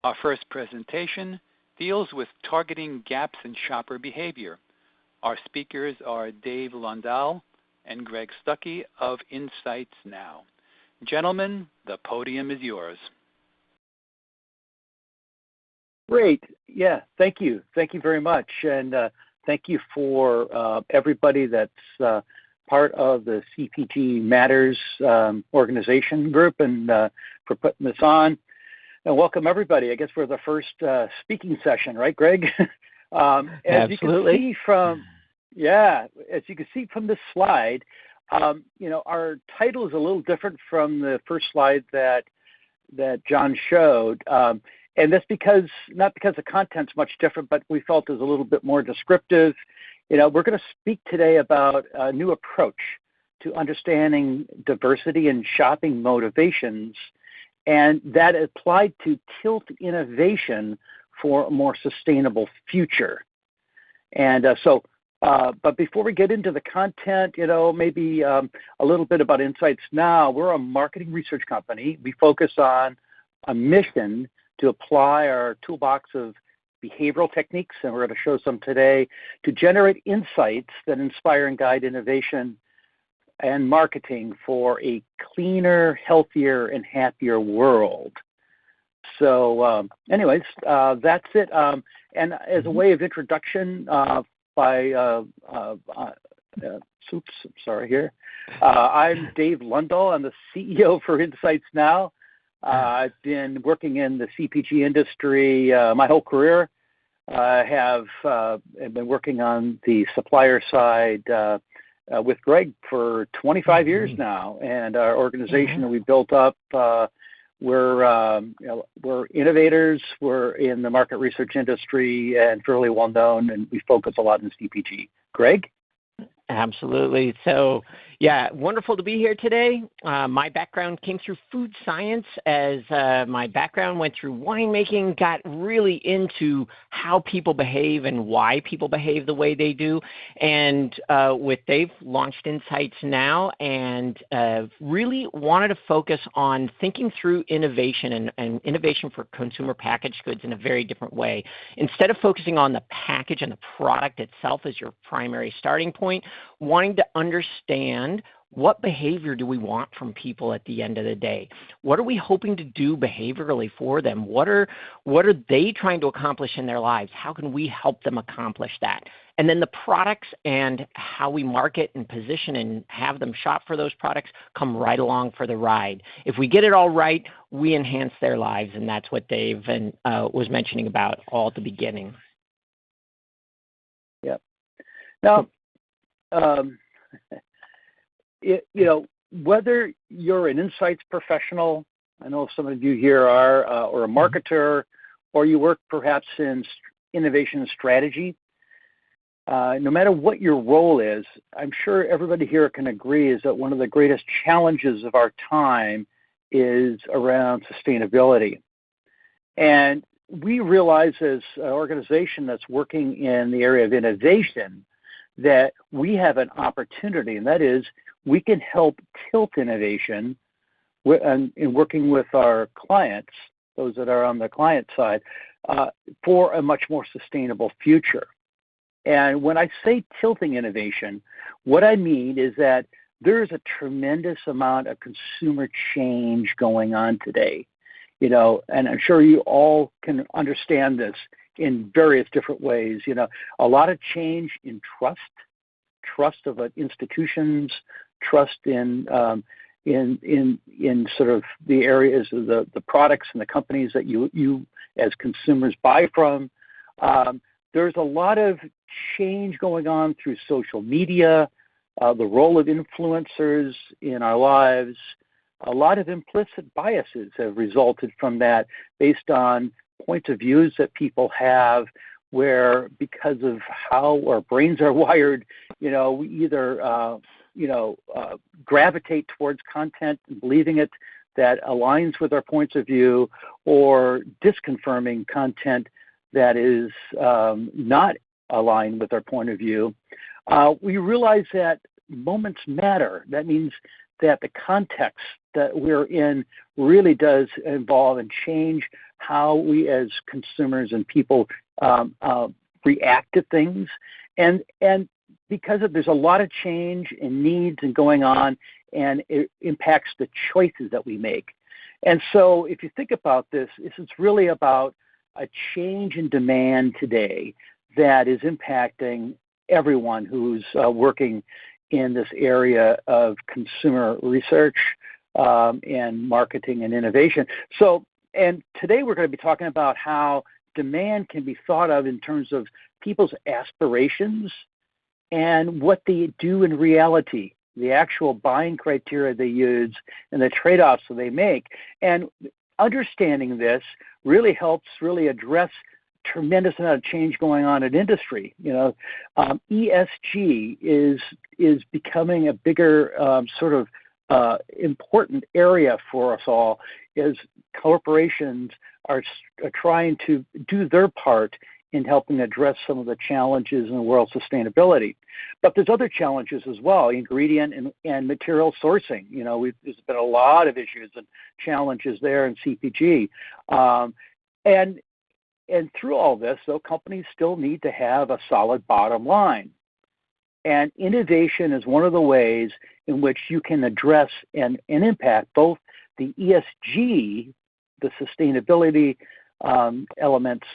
Our first presentation deals with targeting gaps in shopper behavior. Our speakers are Dave Lundahl and Greg Stuckey of InsightsNow. Gentlemen, the podium is yours. Great. Yeah, thank you. Thank you very much. And thank you for everybody that's part of the CPG Matters organization group and for putting this on. And welcome everybody. I guess we're the first speaking session, right, Greg? Absolutely. As you can see from this slide, our title is a little different from the first slide that John showed. And that's not because the content's much different, but we felt it was a little bit more descriptive. We're going to speak today about a new approach to understanding diversity and shopping motivations, and that applied to tilt innovation for a more sustainable future. And but before we get into the content, maybe a little bit about InsightsNow. We're a marketing research company. We focus on a mission to apply our toolbox of behavioral techniques, and we're going to show some today, to generate insights that inspire and guide innovation and marketing for a cleaner, healthier, and happier world. So anyways, that's it. And as a way of introduction, I'm Dave Lundahl. I'm the CEO for InsightsNow. I've been working in the CPG industry my whole career. I have been working on the supplier side with Greg for 25 years now, and our organization that we built up, we're innovators. We're in the market research industry and fairly well known, and we focus a lot in CPG. Greg? Absolutely. So, yeah, wonderful to be here today. My background came through food science, as my background went through winemaking, got really into how people behave and why people behave the way they do. And with Dave, launched InsightsNow, and really wanted to focus on thinking through innovation and innovation for consumer packaged goods in a very different way. Instead of focusing on the package and the product itself as your primary starting point, wanting to understand what behavior do we want from people at the end of the day? What are we hoping to do behaviorally for them? What are they trying to accomplish in their lives? How can we help them accomplish that? And then the products and how we market and position and have them shop for those products come right along for the ride. If we get it all right, we enhance their lives, and that's what Dave was mentioning about all at the beginning. Yep. Now, whether you're an insights professional, I know some of you here are, or a marketer, or you work perhaps in innovation strategy, no matter what your role is, I'm sure everybody here can agree is that one of the greatest challenges of our time is around sustainability. And we realize as an organization that's working in the area of innovation that we have an opportunity, and that is we can help tilt innovation in working with our clients, those that are on the client side, for a much more sustainable future. And when I say tilting innovation, what I mean is that there is a tremendous amount of consumer change going on today, and I'm sure you all can understand this in various different ways. A lot of change in trust of institutions, trust in sort of the areas of the products and the companies that you as consumers buy from. There's a lot of change going on through social media, the role of influencers in our lives. A lot of implicit biases have resulted from that based on points of views that people have, where because of how our brains are wired, we either gravitate towards content and believing it that aligns with our points of view, or disconfirming content that is not aligned with our point of view. We realize that moments matter. That means that the context that we're in really does involve and change how we as consumers and people react to things. And because there's a lot of change and needs and going on, and it impacts the choices that we make. And so if you think about this is really about a change in demand today that is impacting everyone who's working in this area of consumer research and marketing and innovation. So, and today we're going to be talking about how demand can be thought of in terms of people's aspirations and what they do in reality, the actual buying criteria they use and the trade-offs that they make. And understanding this really helps address tremendous amount of change going on in industry. ESG is becoming a bigger important area for us all, as corporations are trying to do their part in helping address some of the challenges in the world of sustainability. But there's other challenges as well, ingredient and material sourcing. There's been a lot of issues and challenges there in CPG. And through all this, though, companies still need to have a solid bottom line. And innovation is one of the ways in which you can address and impact both the ESG, the sustainability elements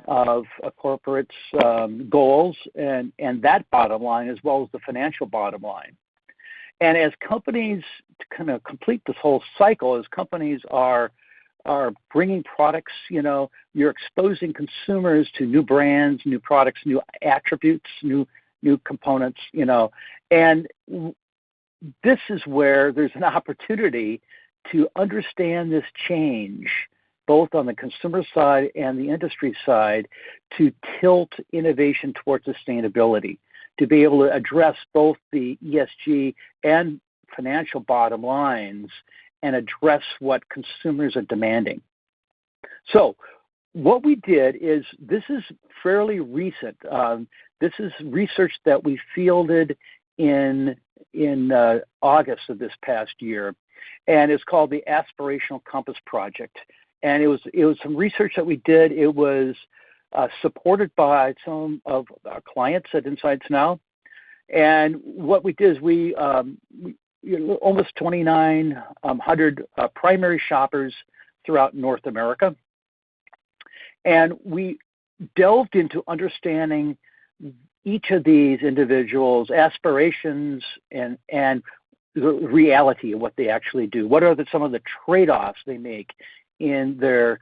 of a corporate's goals and that bottom line, as well as the financial bottom line. And as companies kind of complete this whole cycle, as companies are bringing products, you're exposing consumers to new brands, new products, new attributes, new components, and this is where there's an opportunity to understand this change, both on the consumer side and the industry side, to tilt innovation towards sustainability, to be able to address both the ESG and financial bottom lines and address what consumers are demanding. So what we did is, this is fairly recent. This is research that we fielded in August of this past year, and it's called the Aspirational Compass Project. And it was some research that we did. It was supported by some of our clients at InsightsNow. And what we did is we almost 2,900 primary shoppers throughout North America. And we delved into understanding each of these individuals' aspirations and the reality of what they actually do. What are some of the trade-offs they make in their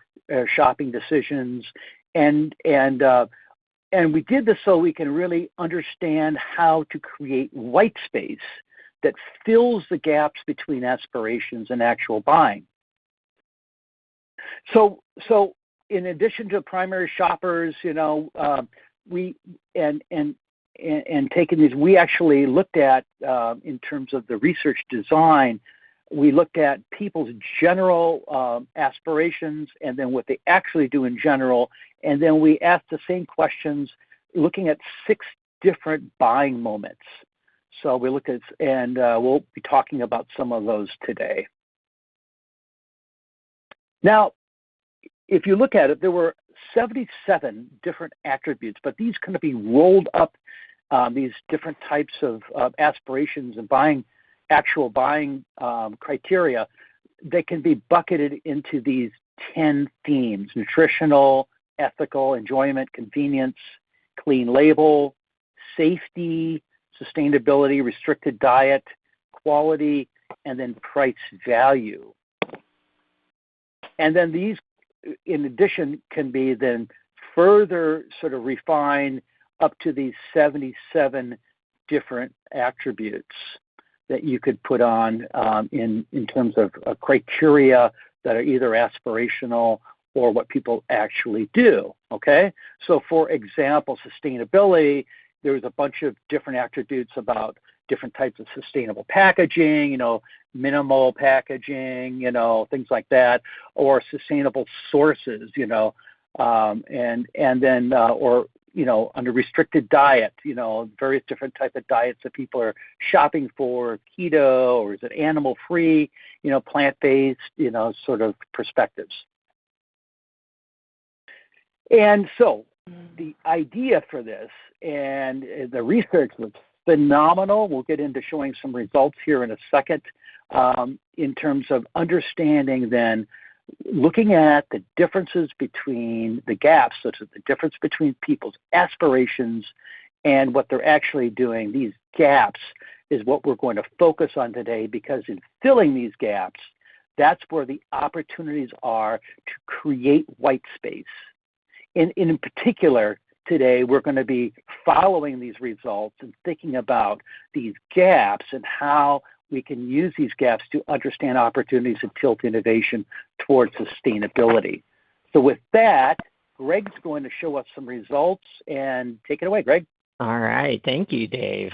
shopping decisions? And we did this so we can really understand how to create white space that fills the gaps between aspirations and actual buying. So in addition to primary shoppers, we taking these, we actually looked at in terms of the research design, we looked at people's general aspirations and then what they actually do in general, and then we asked the same questions looking at 6 different buying moments. So we looked at, and we'll be talking about some of those today. Now, if you look at it, there were 77 different attributes, but these kind of be rolled up, these different types of aspirations and actual buying criteria. They can be bucketed into these 10 themes: nutritional, ethical, enjoyment, convenience, clean label, safety, sustainability, restricted diet, quality, and then price value. And then these, in addition, can be then further sort of refined up to these 77 different attributes that you could put on in terms of criteria that are either aspirational or what people actually do, okay? So for example, sustainability, there's a bunch of different attributes about different types of sustainable packaging, minimal packaging, things like that, or sustainable sources, and then or on a restricted diet, various different type of diets that people are shopping for, keto, or is it animal-free, plant-based, sort of perspectives. And so the idea for this and the research was phenomenal. We'll get into showing some results here in a second in terms of understanding then, looking at the differences between the gaps, such as the difference between people's aspirations and what they're actually doing. These gaps is what we're going to focus on today, because in filling these gaps, that's where the opportunities are to create white space. In particular, today, we're going to be following these results and thinking about these gaps and how we can use these gaps to understand opportunities and tilt innovation towards sustainability. So with that, Greg's going to show us some results, and take it away, Greg. All right. Thank you, Dave.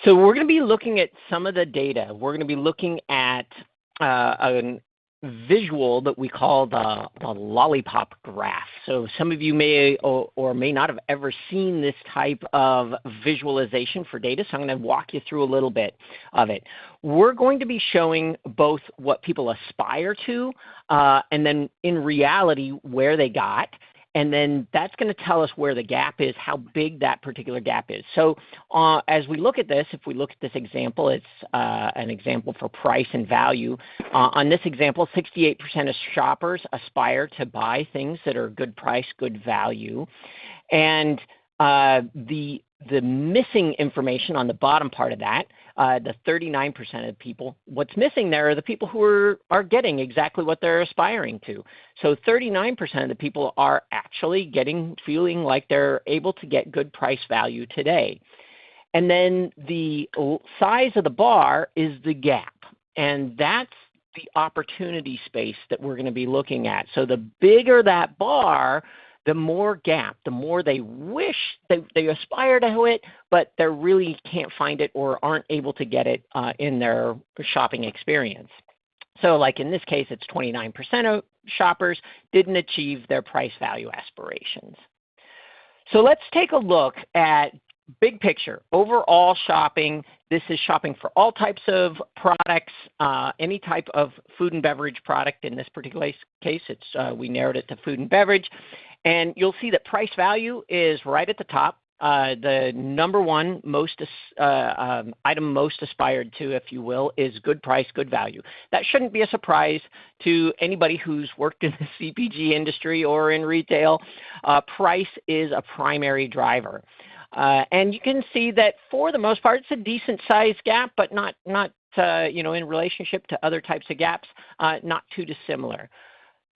So we're going to be looking at some of the data. We're going to be looking at a visual that we call the lollipop graph. So some of you may or may not have ever seen this type of visualization for data, so I'm going to walk you through a little bit of it. We're going to be showing both what people aspire to and then in reality where they got. And then that's going to tell us where the gap is, how big that particular gap is. So as we look at this, if we look at this example, it's an example for price and value. On this example, 68% of shoppers aspire to buy things that are good price, good value. And the missing information on the bottom part of that, the 39% of people, what's missing there are the people who are getting exactly what they're aspiring to. So 39% of the people are actually feeling like they're able to get good price value today. And then the size of the bar is the gap. And that's the opportunity space that we're going to be looking at. So the bigger that bar, the more gap, the more they wish they aspire to it, but they really can't find it or aren't able to get it in their shopping experience. So like in this case, it's 29% of shoppers didn't achieve their price value aspirations. So let's take a look at big picture. Overall shopping, this is shopping for all types of products, any type of food and beverage product. In this particular case, we narrowed it to food and beverage. And you'll see that price value is right at the top. The number one item most aspired to, if you will, is good price, good value. That shouldn't be a surprise to anybody who's worked in the CPG industry or in retail. Price is a primary driver. And you can see that for the most part, it's a decent sized gap, but not in relationship to other types of gaps, not too dissimilar.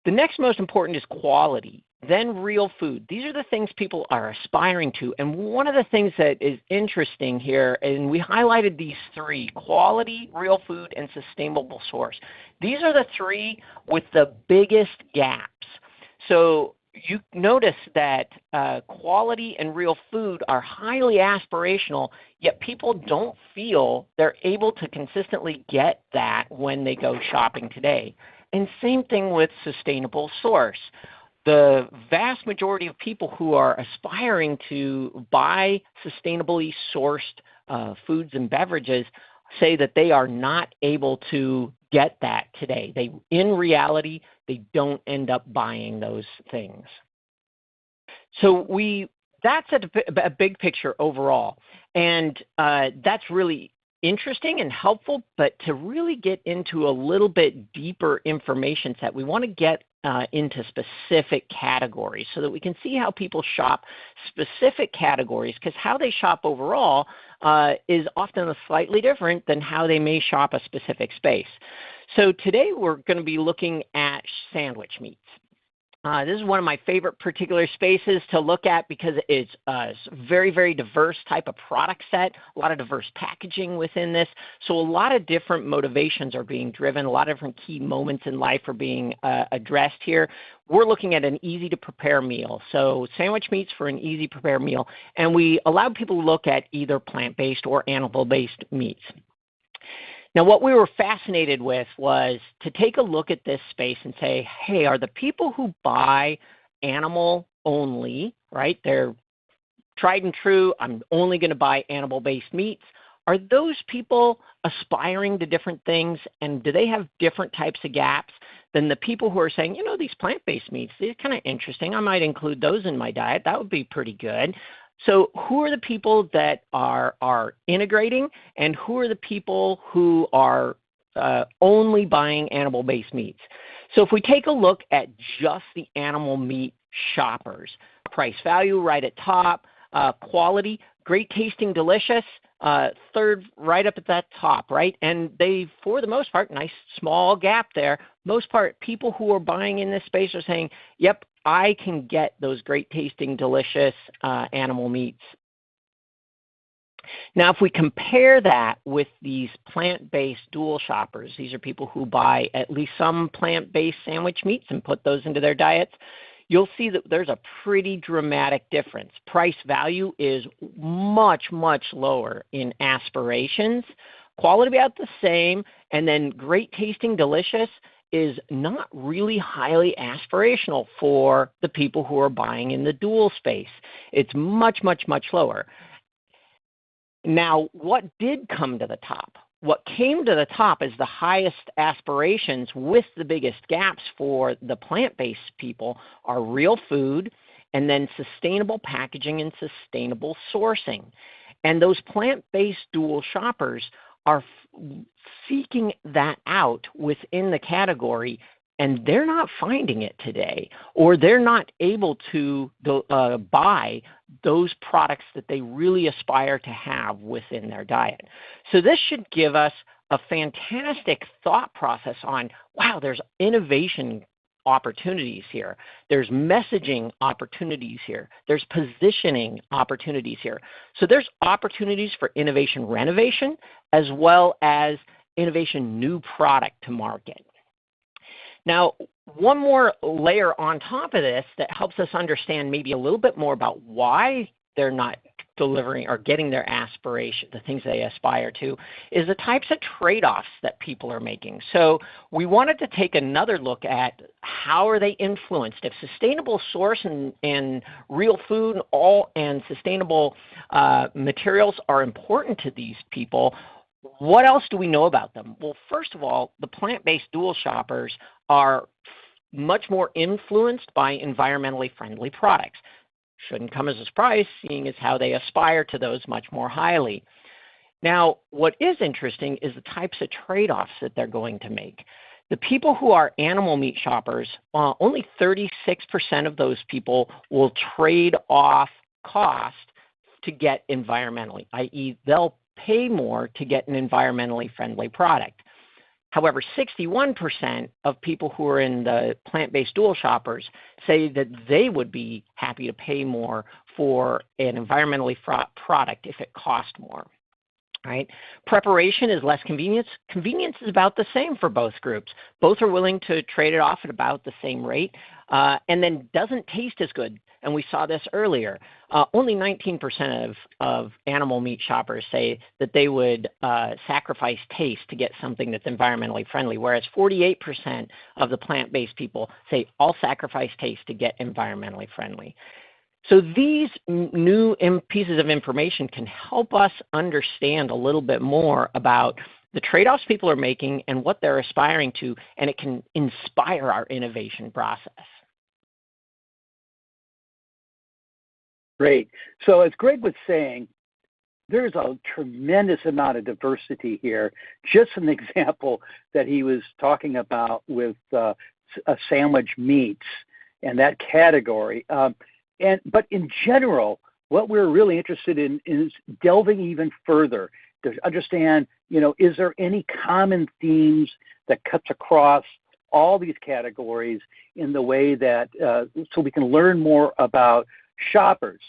The next most important is quality, then real food. These are the things people are aspiring to. And one of the things that is interesting here, and we highlighted these three: quality, real food, and sustainable source. These are the three with the biggest gaps. So you notice that quality and real food are highly aspirational, yet people don't feel they're able to consistently get that when they go shopping today. And same thing with sustainable source. The vast majority of people who are aspiring to buy sustainably sourced foods and beverages say that they are not able to get that today. In reality, they don't end up buying those things. So that's a big picture overall. And that's really interesting and helpful, but to really get into a little bit deeper information set, we want to get into specific categories so that we can see how people shop specific categories, because how they shop overall is often slightly different than how they may shop a specific space. So today we're going to be looking at sandwich meats. This is one of my favorite particular spaces to look at because it's a very, very diverse type of product set, a lot of diverse packaging within this. So a lot of different motivations are being driven, a lot of different key moments in life are being addressed here. We're looking at an easy-to-prepare meal. So sandwich meats for an easy-to-prepare meal. And we allowed people to look at either plant-based or animal-based meats. Now, what we were fascinated with was to take a look at this space and say, hey, are the people who buy animal only, right? They're tried and true. I'm only going to buy animal-based meats. Are those people aspiring to different things, and do they have different types of gaps than the people who are saying, these plant-based meats, they're kind of interesting. I might include those in my diet. That would be pretty good. So who are the people that are integrating, and who are the people who are only buying animal-based meats? So if we take a look at just the animal meat shoppers, price value right at top, quality, great tasting, delicious, third right up at that top, right? And they, for the most part, nice small gap there. Most part, people who are buying in this space are saying, yep, I can get those great tasting, delicious animal meats. Now, if we compare that with these plant-based dual shoppers, these are people who buy at least some plant-based sandwich meats and put those into their diets, you'll see that there's a pretty dramatic difference. Price value is much, much lower in Aspirations. Quality about the same, and then great tasting, delicious is not really highly aspirational for the people who are buying in the dual space. It's much, much, much lower. Now, what did come to the top? What came to the top is the highest aspirations with the biggest gaps for the plant-based people are real food and then sustainable packaging and sustainable sourcing. And those plant-based dual shoppers are seeking that out within the category, and they're not finding it today, or they're not able to buy those products that they really aspire to have within their diet. So this should give us a fantastic thought process on, wow, there's innovation opportunities here. There's messaging opportunities here. There's positioning opportunities here. So there's opportunities for innovation renovation as well as innovation new product to market. Now, one more layer on top of this that helps us understand maybe a little bit more about why they're not delivering or getting their aspiration, the things they aspire to, is the types of trade-offs that people are making. So we wanted to take another look at how are they influenced. If sustainable source and real food and sustainable materials are important to these people, what else do we know about them? Well, first of all, the plant-based dual shoppers are much more influenced by environmentally friendly products. Shouldn't come as a surprise, seeing as how they aspire to those much more highly. Now, what is interesting is the types of trade-offs that they're going to make. The people who are animal meat shoppers, only 36% of those people will trade off cost to get environmentally, i.e. they'll pay more to get an environmentally friendly product. However, 61% of people who are in the plant-based dual shoppers say that they would be happy to pay more for an environmentally product if it cost more. Right? Preparation is less convenience. Convenience is about the same for both groups. Both are willing to trade it off at about the same rate, and then doesn't taste as good. And we saw this earlier. Only 19% of animal meat shoppers say that they would sacrifice taste to get something that's environmentally friendly, whereas 48% of the plant-based people say, I'll sacrifice taste to get environmentally friendly. So these new pieces of information can help us understand a little bit more about the trade-offs people are making and what they're aspiring to, and it can inspire our innovation process. Great. So as Greg was saying, there's a tremendous amount of diversity here. Just an example that he was talking about with sandwich meats and that category. But in general, what we're really interested in is delving even further to understand, is there any common themes that cuts across all these categories in the way that, so we can learn more about shoppers.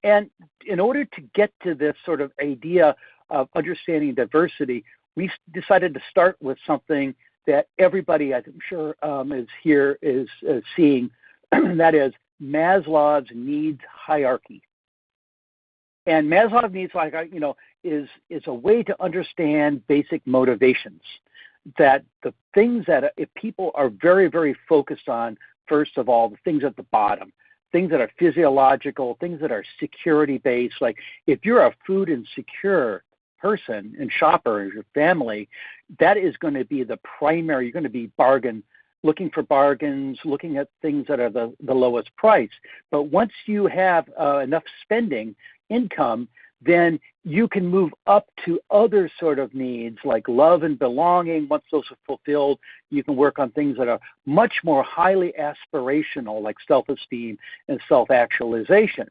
And in order to get to this sort of idea of understanding diversity, we decided to start with something that everybody, I'm sure, is seeing, and that is Maslow's needs hierarchy. And Maslow's needs hierarchy, is a way to understand basic motivations. That the things that if people are very, very focused on, first of all, the things at the bottom, things that are physiological, things that are security-based. Like if you're a food insecure person and shopper and your family, that is going to be the primary. You're going to be looking for bargains, looking at things that are the lowest price. But once you have enough spending income, then you can move up to other sort of needs like love and belonging. Once those are fulfilled, you can work on things that are much more highly aspirational, like self-esteem and self-actualization.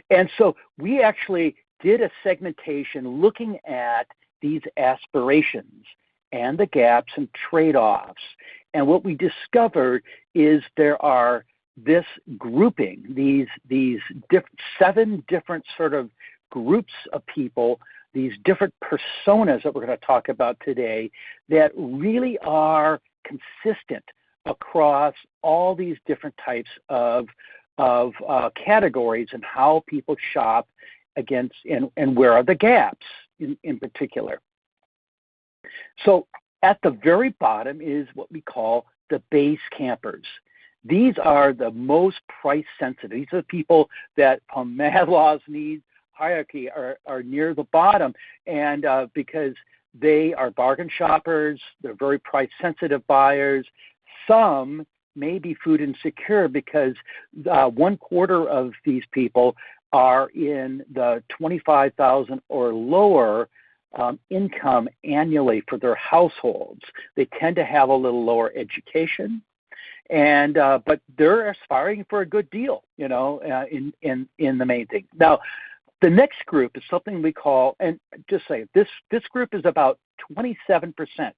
And so we actually did a segmentation looking at these aspirations and the gaps and trade-offs. And what we discovered is there are this grouping, these 7 different sort of groups of people, these different personas that we're going to talk about today that really are consistent across all these different types of categories and how people shop against and where are the gaps in particular. So at the very bottom is what we call the base campers. These are the most price sensitive. These are the people that from Maslow's needs hierarchy are near the bottom, and because they are bargain shoppers, they're very price sensitive buyers. Some may be food insecure because 1/4 of these people are in the $25,000 or lower income annually for their households. They tend to have a little lower education, and but they're aspiring for a good deal, in the main thing. Now, the next group is something we call, and just say this group is about 27%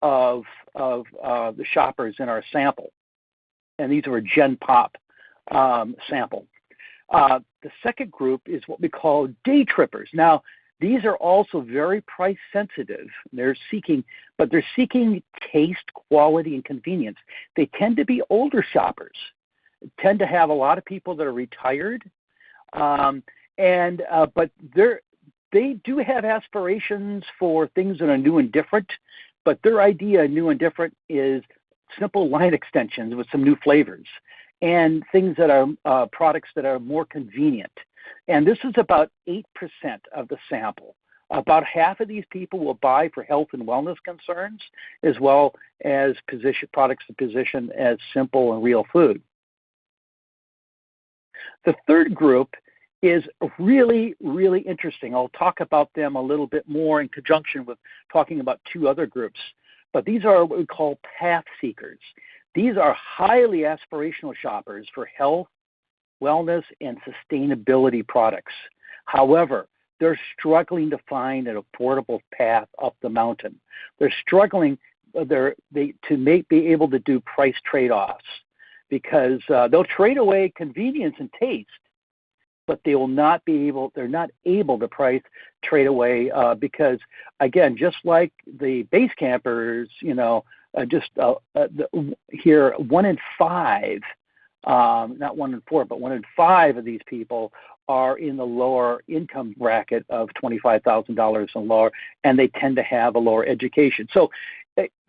of the shoppers in our sample, and these are a Gen Pop sample. The second group is what we call day trippers. Now, these are also very price sensitive. They're seeking taste, quality, and convenience. They tend to be older shoppers, tend to have a lot of people that are retired, but they do have aspirations for things that are new and different. But their idea, new and different, is simple line extensions with some new flavors and things that are products that are more convenient. And this is about 8% of the sample. About half of these people will buy for health and wellness concerns, as well as products that position as simple and real food. The third group is really, really interesting. I'll talk about them a little bit more in conjunction with talking about 2 other groups. But these are what we call path seekers. These are highly aspirational shoppers for health, wellness, and sustainability products. However, they're struggling to find an affordable path up the mountain. They're struggling to be able to do price trade-offs because they'll trade away convenience and taste, but they're not able to trade away because, again, just like the base campers, here 1 in 5, not 1 in 4, but 1 in 5 of these people are in the lower income bracket of $25,000 and lower, and they tend to have a lower education. So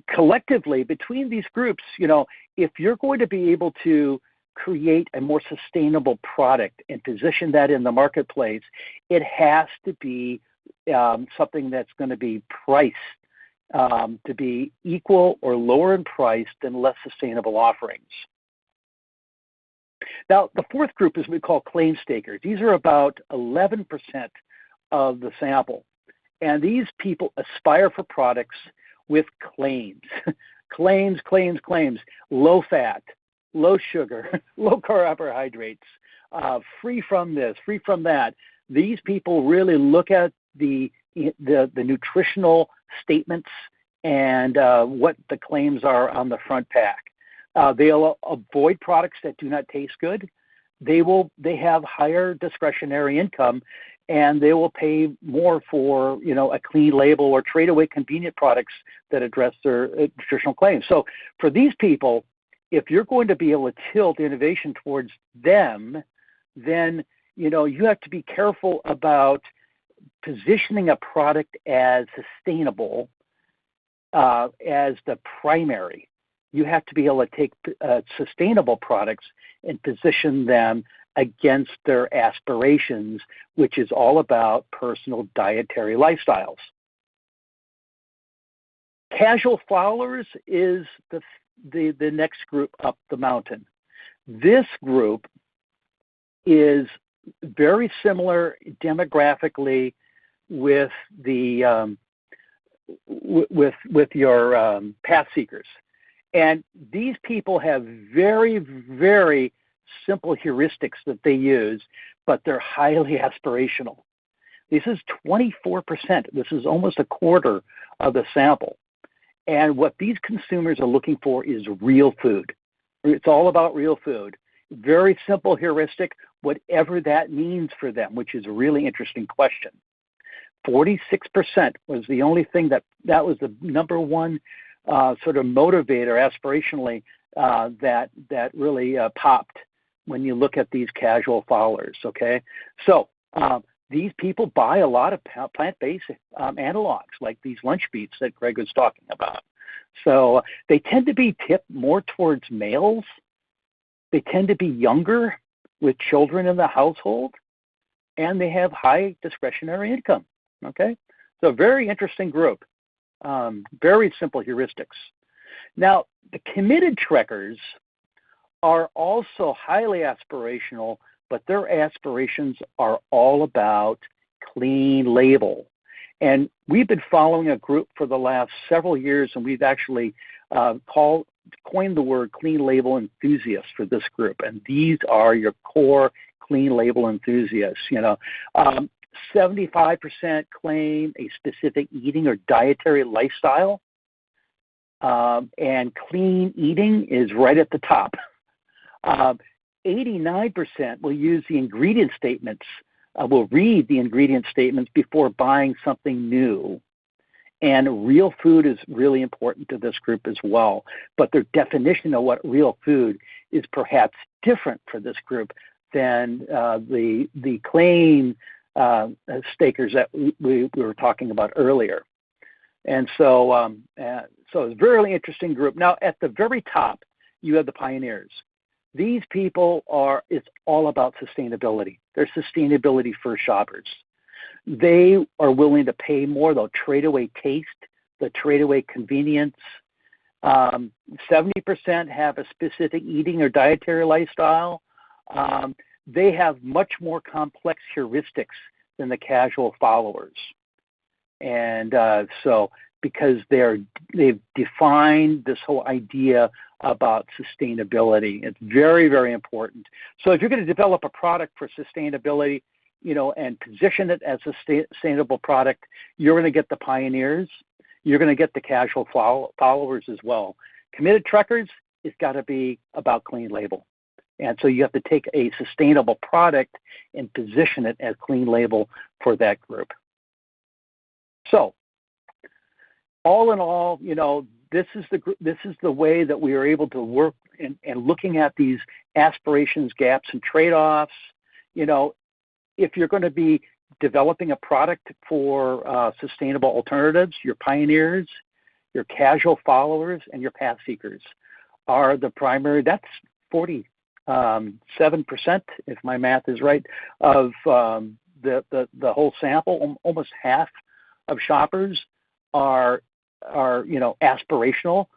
collectively, between these groups, if you're going to be able to create a more sustainable product and position that in the marketplace, it has to be something that's going to be priced to be equal or lower in price than less sustainable offerings. Now, the fourth group is what we call claim stakers. These are about 11% of the sample. And these people aspire for products with claims. claims. Low fat, low sugar, low carbohydrates, free from this, free from that. These people really look at the nutritional statements and what the claims are on the front pack. They'll avoid products that do not taste good. They have higher discretionary income, and they will pay more for a clean label or trade away convenient products that address their nutritional claims. So for these people, if you're going to be able to tilt innovation towards them, then you have to be careful about positioning a product as sustainable as the primary. you have to be able to take sustainable products and position them against their aspirations, which is all about personal dietary lifestyles. Casual followers is the next group up the mountain. This group is very similar demographically with the with your path seekers, and these people have very, very simple heuristics that they use, but they're highly aspirational. This is 24%. This is almost a quarter of the sample. And what these consumers are looking for is real food. It's all about real food. Very simple heuristic, whatever that means for them, which is a really interesting question. 46% was the only thing that was the number one sort of motivator aspirationally that really popped when you look at these casual followers, okay? So these people buy a lot of plant-based analogs like these lunch beets that Greg was talking about. So they tend to be tipped more towards males. They tend to be younger with children in the household, and they have high discretionary income, okay? So very interesting group, very simple heuristics. Now, the committed trekkers are also highly aspirational, but their aspirations are all about clean label. And we've been following a group for the last several years, and we've actually coined the word clean label enthusiasts for this group. And these are your core clean label enthusiasts. 75% claim a specific eating or dietary lifestyle, and clean eating is right at the top. 89% will use the ingredient statements, will read the ingredient statements before buying something new. And real food is really important to this group as well. But their definition of what real food is perhaps different for this group than the claim stakers that we were talking about earlier. And so it's a very interesting group. Now, at the very top, you have the pioneers. These people it's all about sustainability. They're sustainability first shoppers. They are willing to pay more. They'll trade away taste, they'll trade away convenience. 70% have a specific eating or dietary lifestyle. They have much more complex heuristics than the casual followers. And so because they've defined this whole idea about sustainability. It's very, very important. So if you're going to develop a product for sustainability, and position it as a sustainable product, you're going to get the pioneers. You're going to get the casual followers as well. Committed trekkers, it's got to be about clean label. And so you have to take a sustainable product and position it as clean label for that group. So all in all, this is the way that we are able to work and looking at these aspirations, gaps, and trade-offs. If you're going to be developing a product for sustainable alternatives, your pioneers, your casual followers, and your path seekers are the primary. That's 47%, if my math is right, of the whole sample. Almost half of shoppers are aspirational.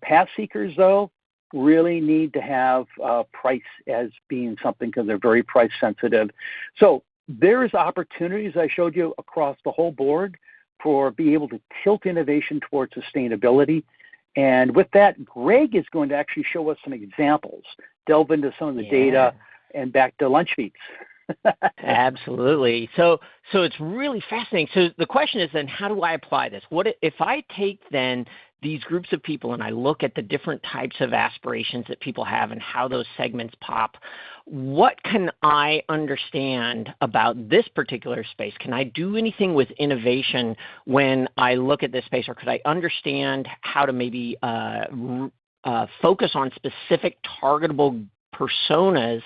Path seekers, though, really need to have price as being something because they're very price sensitive. So there's opportunities I showed you across the whole board for being able to tilt innovation towards sustainability. And with that, Greg is going to actually show us some examples, delve into some of the data, and back to lunch beats. Absolutely. So it's really fascinating. So the question is then, how do I apply this? What if I take then these groups of people and I look at the different types of aspirations that people have and how those segments pop? What can I understand about this particular space? Can I do anything with innovation when I look at this space, or could I understand how to maybe focus on specific targetable personas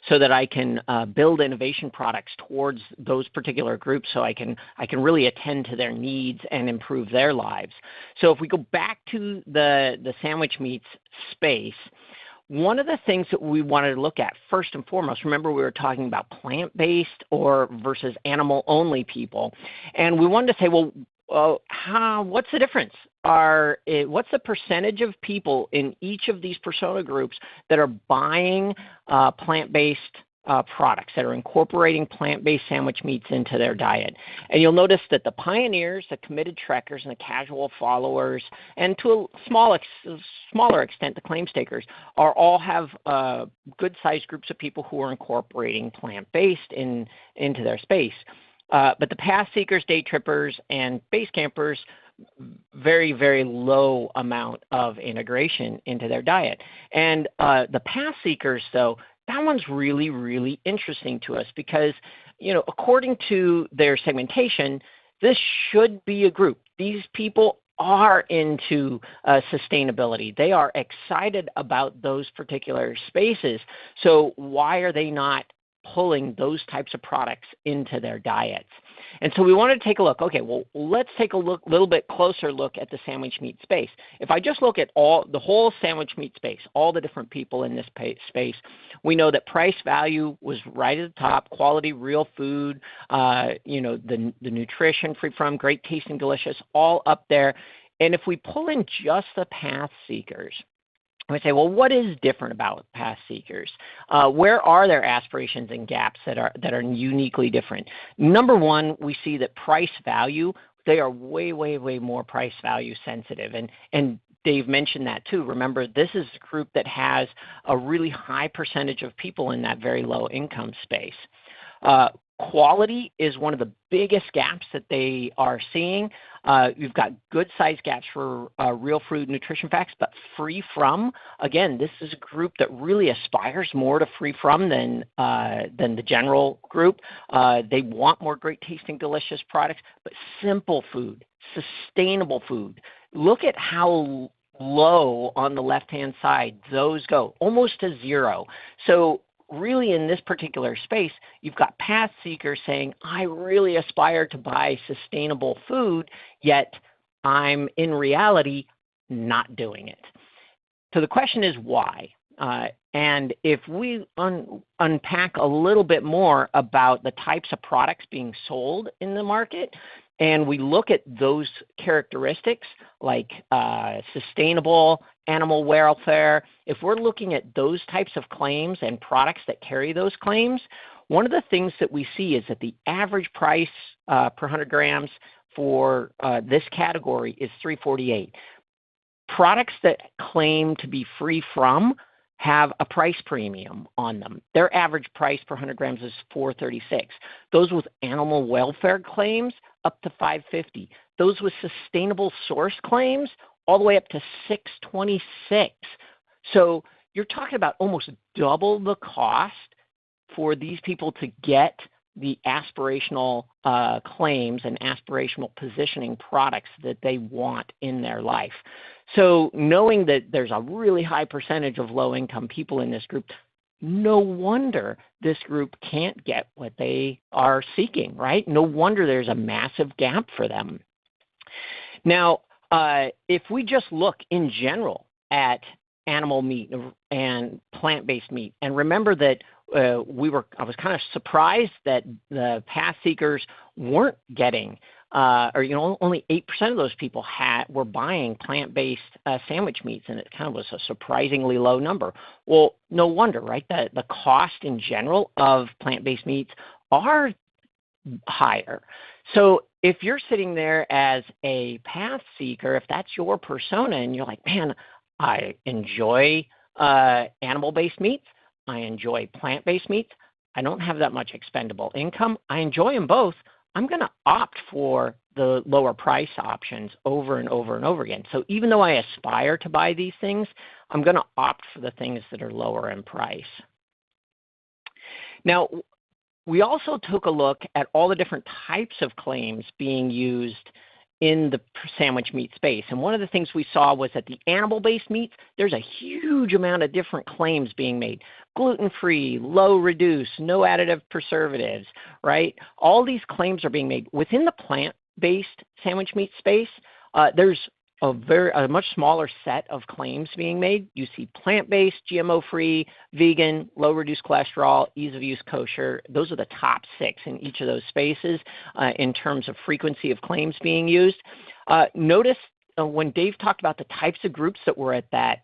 so that I can build innovation products towards those particular groups so I can really attend to their needs and improve their lives. So if we go back to the sandwich meats space, one of the things that we wanted to look at first and foremost, remember we were talking about plant-based or versus animal-only people, and we wanted to say, well, what's the difference? What's the percentage of people in each of these persona groups that are buying plant-based products, that are incorporating plant-based sandwich meats into their diet? And you'll notice that the pioneers, the committed trekkers, and the casual followers, and to a smaller extent, the claim stakers, all have good-sized groups of people who are incorporating plant-based into their space. But the path seekers, day trippers, and base campers, very, very low amount of integration into their diet. And the path seekers, though, that one's really, really interesting to us because, according to their segmentation, this should be a group. These people are into sustainability. They are excited about those particular spaces. So why are they not pulling those types of products into their diets? And so we wanted to take a look. Okay, well, let's take a little bit closer look at the sandwich meat space. If I just look at the whole sandwich meat space, all the different people in this space, we know that price value was right at the top, quality, real food, the nutrition, free from, great tasting, delicious, all up there. And if we pull in just the path seekers, we say, well, what is different about path seekers? Where are there aspirations and gaps that are uniquely different? Number one, we see that price value, they are way, way, way more price value sensitive. And Dave mentioned that too. Remember, this is a group that has a really high percentage of people in that very low income space. Quality is one of the biggest gaps that they are seeing. You've got good size gaps for real food nutrition facts, but free from, again, this is a group that really aspires more to free from than the general group. They want more great tasting, delicious products, but simple food, sustainable food. Look at how low on the left-hand side those go, almost to zero. So really in this particular space, you've got path seekers saying, I really aspire to buy sustainable food, yet I'm in reality not doing it. So the question is why? And if we unpack a little bit more about the types of products being sold in the market, and we look at those characteristics like sustainable, animal welfare, if we're looking at those types of claims and products that carry those claims, one of the things that we see is that the average price per 100 grams for this category is $3.48. Products that claim to be free from have a price premium on them. Their average price per 100 grams is $4.36. Those with animal welfare claims up to $5.50. Those with sustainable source claims all the way up to $6.26. So you're talking about almost double the cost for these people to get the aspirational claims and aspirational positioning products that they want in their life. So knowing that there's a really high percentage of low-income people in this group, no wonder this group can't get what they are seeking, right? No wonder there's a massive gap for them. Now, if we just look in general at animal meat and plant-based meat, and remember that I was kind of surprised that the path seekers weren't getting, only 8% of those people were buying plant-based sandwich meats, and it kind of was a surprisingly low number. Well, no wonder, right? The cost in general of plant-based meats are higher. So if you're sitting there as a path seeker, if that's your persona, and you're like, man, I enjoy animal-based meats, I enjoy plant-based meats, I don't have that much expendable income, I enjoy them both, I'm going to opt for the lower price options over and over and over again. So even though I aspire to buy these things, I'm going to opt for the things that are lower in price. Now, we also took a look at all the different types of claims being used in the sandwich meat space. And one of the things we saw was that the animal-based meats, there's a huge amount of different claims being made. Gluten-free, low-reduce, no additive preservatives, right? All these claims are being made. Within the plant-based sandwich meat space, there's a much smaller set of claims being made. You see plant-based, GMO-free, vegan, low-reduced cholesterol, ease-of-use kosher. Those are the top 6 in each of those spaces in terms of frequency of claims being used. Notice when Dave talked about the types of groups that were at that,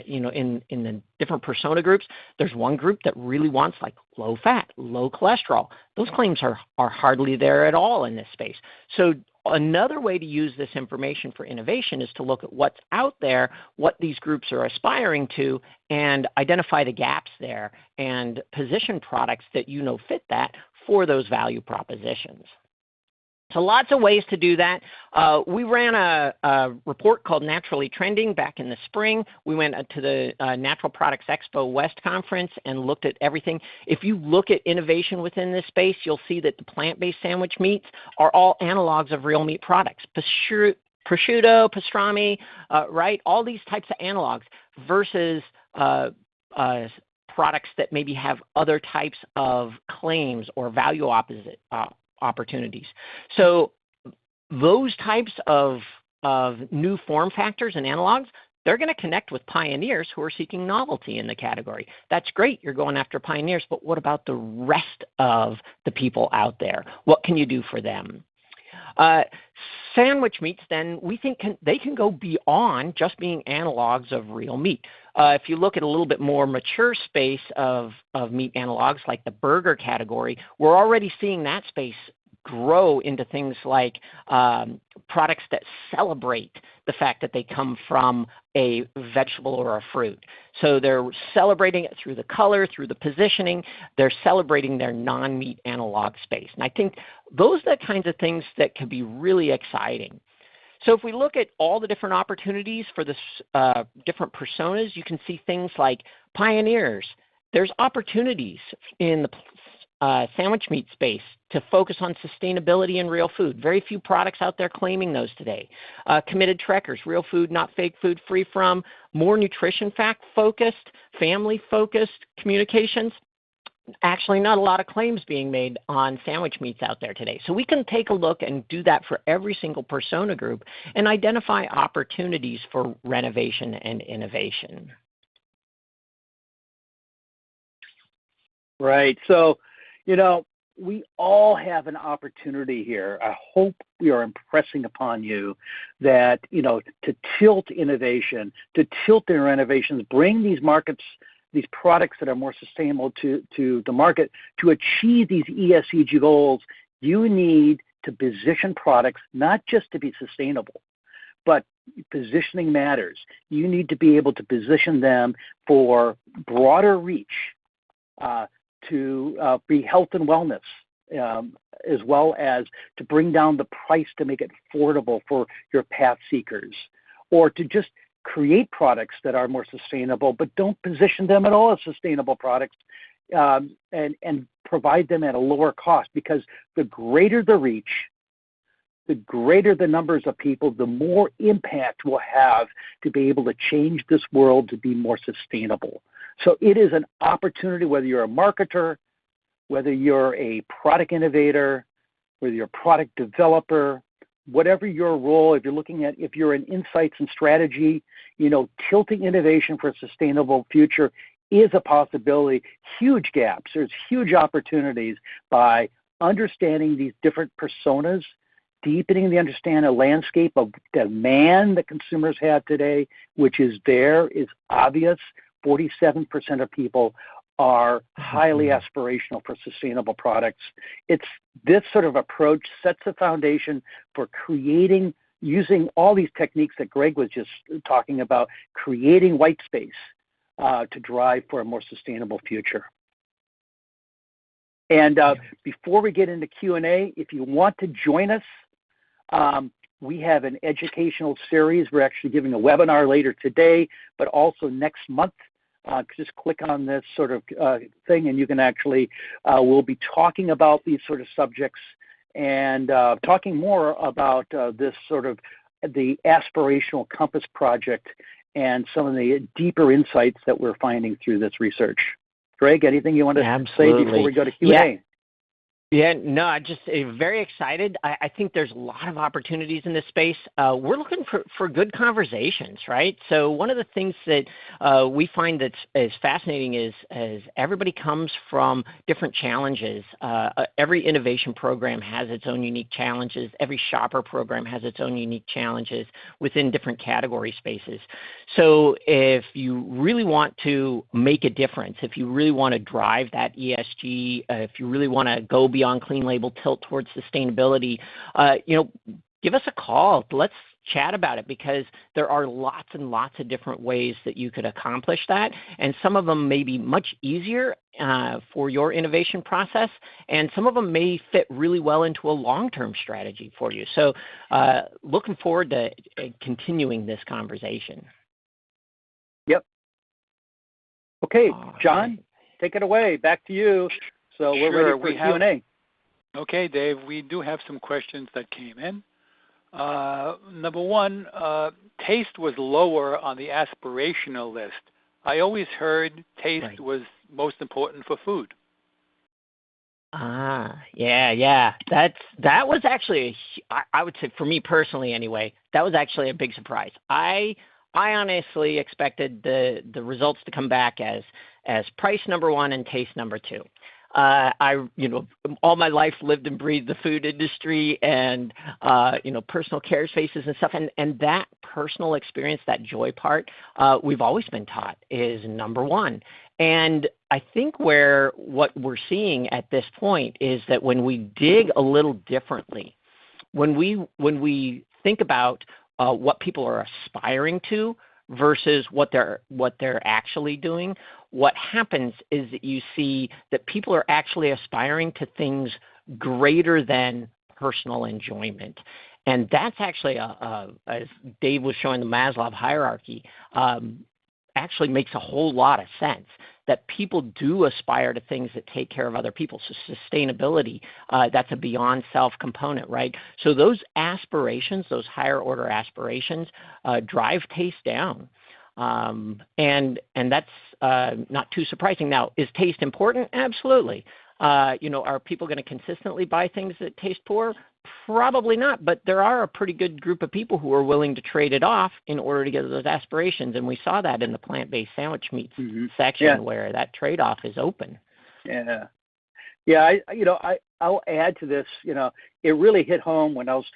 in the different persona groups, there's one group that really wants like low fat, low cholesterol. Those claims are hardly there at all in this space. So another way to use this information for innovation is to look at what's out there, what these groups are aspiring to, and identify the gaps there and position products that fit that for those value propositions. So lots of ways to do that. We ran a report called Naturally Trending back in the spring. We went to the Natural Products Expo West Conference and looked at everything. If you look at innovation within this space, you'll see that the plant-based sandwich meats are all analogs of real meat products. Prosciutto, pastrami, right? All these types of analogs versus products that maybe have other types of claims or value opportunities. So those types of new form factors and analogs, they're going to connect with pioneers who are seeking novelty in the category. That's great. You're going after pioneers, but what about the rest of the people out there? What can you do for them? Sandwich meats, then, we think they can go beyond just being analogs of real meat. If you look at a little bit more mature space of meat analogs, like the burger category, we're already seeing that space grow into things like products that celebrate the fact that they come from a vegetable or a fruit. So they're celebrating it through the color, through the positioning. They're celebrating their non-meat analog space. And I think those are the kinds of things that can be really exciting. So if we look at all the different opportunities for this different personas, you can see things like pioneers. There's opportunities in the sandwich meat space to focus on sustainability and real food. Very few products out there claiming those today. Committed trekkers, real food, not fake food, free from, more nutrition fact focused, family focused communications. Actually, not a lot of claims being made on sandwich meats out there today. So we can take a look and do that for every single persona group and identify opportunities for renovation and innovation. Right. So, we all have an opportunity here. I hope we are impressing upon you that, to tilt innovation, to tilt their innovations, bring these products that are more sustainable to the market. To achieve these ESG goals, you need to position products not just to be sustainable, but positioning matters. You need to be able to position them for broader reach, to be health and wellness, as well as to bring down the price to make it affordable for your path seekers, or to just create products that are more sustainable, but don't position them at all as sustainable products, and provide them at a lower cost, because the greater the reach, the greater the numbers of people, the more impact we'll have to be able to change this world to be more sustainable. So it is an opportunity, whether you're a marketer, whether you're a product innovator, whether you're a product developer, whatever your role, if you're in insights and strategy, tilting innovation for a sustainable future is a possibility. Huge gaps. There's huge opportunities by understanding these different personas, deepening the understanding of landscape of demand that consumers have today, which is obvious. 47% of people are highly aspirational for sustainable products. It's this sort of approach sets the foundation for using all these techniques that Greg was just talking about, creating white space to drive for a more sustainable future. And before we get into Q&A, if you want to join us, we have an educational series. We're actually giving a webinar later today, but also next month. Just click on this sort of thing, and you can actually, we'll be talking about these sort of subjects and talking more about this sort of the Aspirational Compass Project and some of the deeper insights that we're finding through this research. Greg, anything you want to say before we go to Q&A? Yeah. Yeah, no, I'm just very excited. I think there's a lot of opportunities in this space. We're looking for good conversations, right? So one of the things that we find that's fascinating is everybody comes from different challenges. Every innovation program has its own unique challenges. Every shopper program has its own unique challenges within different category spaces. So if you really want to make a difference, if you really want to drive that ESG, if you really want to go beyond clean label, tilt towards sustainability, give us a call. Let's chat about it, because there are lots and lots of different ways that you could accomplish that. And some of them may be much easier for your innovation process, and some of them may fit really well into a long-term strategy for you. So looking forward to continuing this conversation. Yep. Okay, John, take it away. Back to you. So we're ready for Q&A. Okay, Dave, we do have some questions that came in. Number one, taste was lower on the aspirational list. I always heard taste was most important for food. Yeah. That was actually, I would say, for me personally anyway, that was actually a big surprise. I honestly expected the results to come back as price number one and taste number two. All my life lived and breathed the food industry and, personal care spaces and stuff. And that personal experience, that joy part, we've always been taught is number one. And I think what we're seeing at this point is that when we dig a little differently, when we think about what people are aspiring to versus what they're actually doing, what happens is that you see that people are actually aspiring to things greater than personal enjoyment. And that's actually, as Dave was showing the Maslow hierarchy, actually makes a whole lot of sense, that people do aspire to things that take care of other people. So sustainability, that's a beyond self component, right? So those aspirations, those higher order aspirations, drive taste down. And that's not too surprising. Now, is taste important? Absolutely. Are people going to consistently buy things that taste poor? Probably not, but there are a pretty good group of people who are willing to trade it off in order to get those aspirations, and we saw that in the plant-based sandwich meats section where that trade-off is open. I'll add to this. It really hit home when I was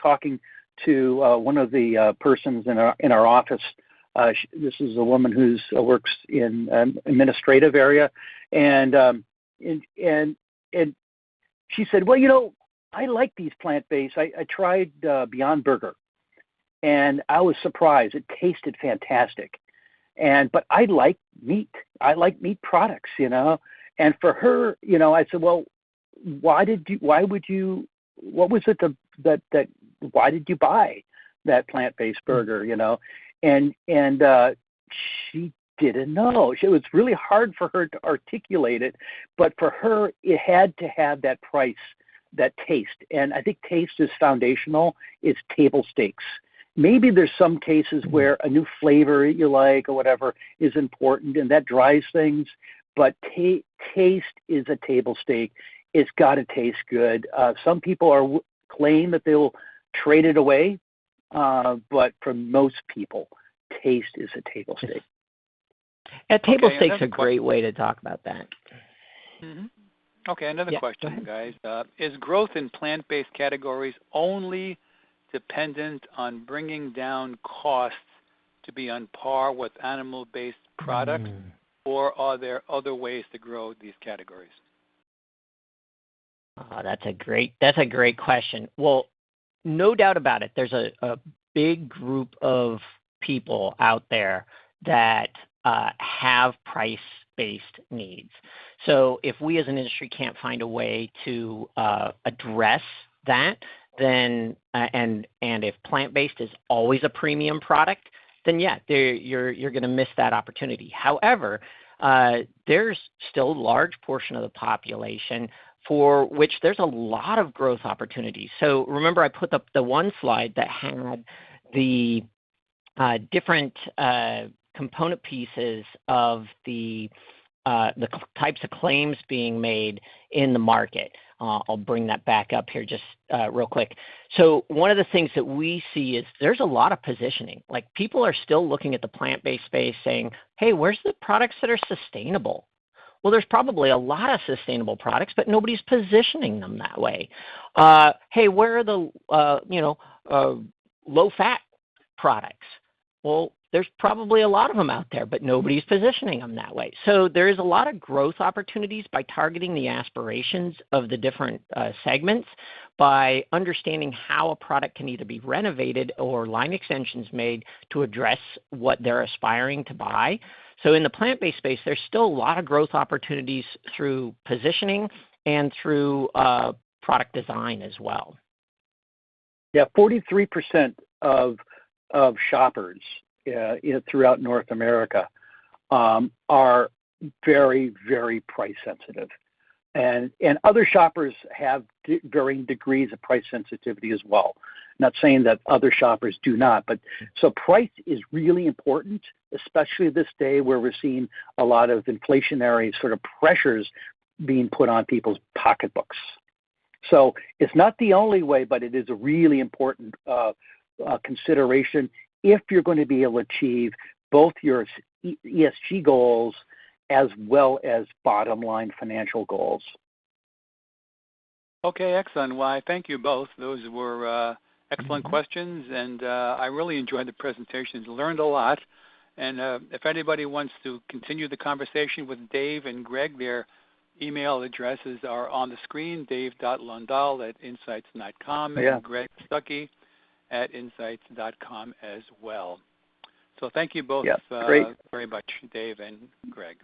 talking to one of the persons in our office. This is a woman who works in an administrative area, and she said, well, I like these plant-based. I tried Beyond Burger, and I was surprised. It tasted fantastic, but I like meat. I like meat products, And for her, I said, well, why did you buy that plant-based burger, And she didn't know. It was really hard for her to articulate it, but for her, it had to have that price, that taste. And I think taste is foundational. It's table stakes. Maybe there's some cases where a new flavor you like or whatever is important, and that drives things, but taste is a table stake. It's got to taste good. Some people claim that they'll trade it away, but for most people, taste is a table stake. Yeah, table stakes are a great way to talk about that. Mm-hmm. Okay, another question, guys. Is growth in plant-based categories only dependent on bringing down costs to be on par with animal-based products, or are there other ways to grow these categories? Oh, that's a great question. Well, no doubt about it. There's a big group of people out there that have price-based needs. So if we as an industry can't find a way to address that, then and if plant-based is always a premium product, then you're going to miss that opportunity. However, there's still a large portion of the population for which there's a lot of growth opportunities. So remember, I put up the one slide that had the different component pieces of the types of claims being made in the market. I'll bring that back up here just real quick. So one of the things that we see is there's a lot of positioning. Like people are still looking at the plant-based space saying, hey, where's the products that are sustainable? Well, there's probably a lot of sustainable products, but nobody's positioning them that way. Hey, where are the low-fat products? Well, there's probably a lot of them out there, but nobody's positioning them that way. So there is a lot of growth opportunities by targeting the aspirations of the different segments, by understanding how a product can either be renovated or line extensions made to address what they're aspiring to buy. So in the plant-based space, there's still a lot of growth opportunities through positioning and through product design as well. Yeah, 43% of shoppers throughout North America are very, very price sensitive. And other shoppers have varying degrees of price sensitivity as well. Not saying that other shoppers do not, but so price is really important, especially this day where we're seeing a lot of inflationary sort of pressures being put on people's pocketbooks. So it's not the only way, but it is a really important consideration if you're going to be able to achieve both your ESG goals as well as bottom line financial goals. Okay, excellent. Well, I thank you both. Those were excellent questions, and I really enjoyed the presentations, learned a lot. And if anybody wants to continue the conversation with Dave and Greg, their email addresses are on the screen, dave.lundahl@insights.com and Greg Stuckey at insights.com as well. So thank you both very much, Dave and Greg.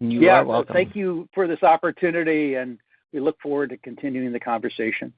You are welcome. Thank you for this opportunity, and we look forward to continuing the conversation.